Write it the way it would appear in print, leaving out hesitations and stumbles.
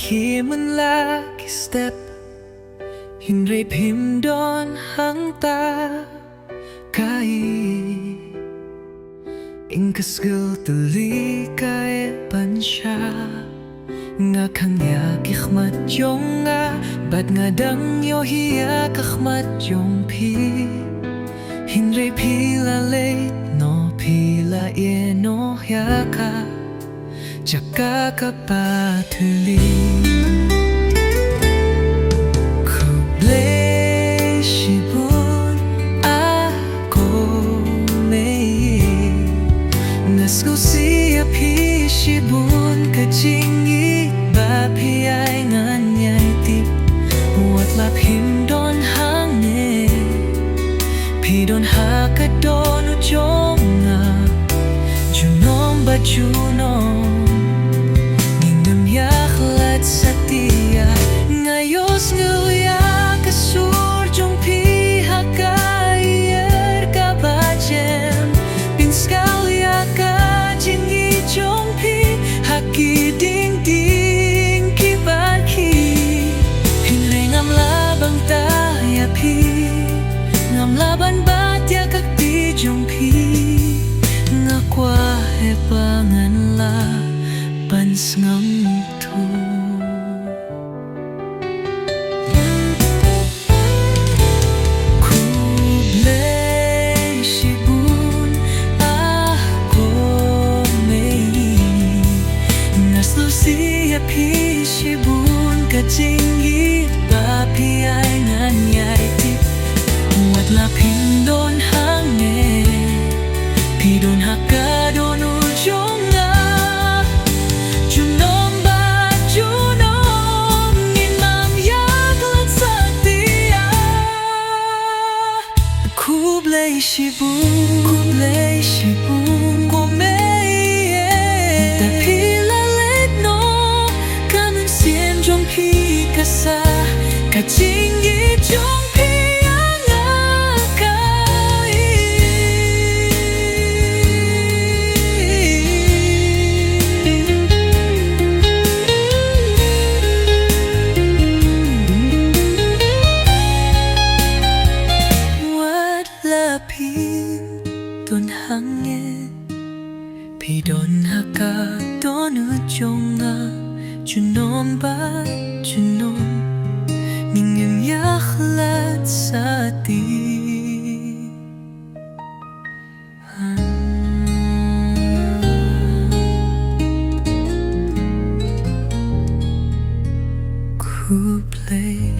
khi mình là cái step hình rây phim đón hăng ta kai in cái skill từ lý cái ban cha nga khang ya kikhmat yong nga bat nga dang yo hiya kakhmat yong pi hin rei pi la le no pi la ye no ya ka chaka ka pa thuli Skusia pi shibun ka jingi ba pi ai ngan nhai tip wat la phim don hang ne pi don ha ka don u chonga junom ba junom ningam ya khlat satia ngayos nguya ka sur jong pi ha ka yer ka ba jem bin skal ya ka Haki ding ding ki ba ki Hin re ngam la bang ta ya pi Ngam la ban ba tia kak ti jong pi Nga kwa he pa ngan la ban ngam tu Lucia pi shibun ka jingi ba pi ai ngan nhai tip wat la pin don hang ne pi don hakka don u jonga junom ba junom ngin mam yak lan satia kublai shibun ko me Ka jingi jong pi anga kai Wat la pin don hange pi don haka don u jonga junom ba junom Mingim yakhlat sati Ku play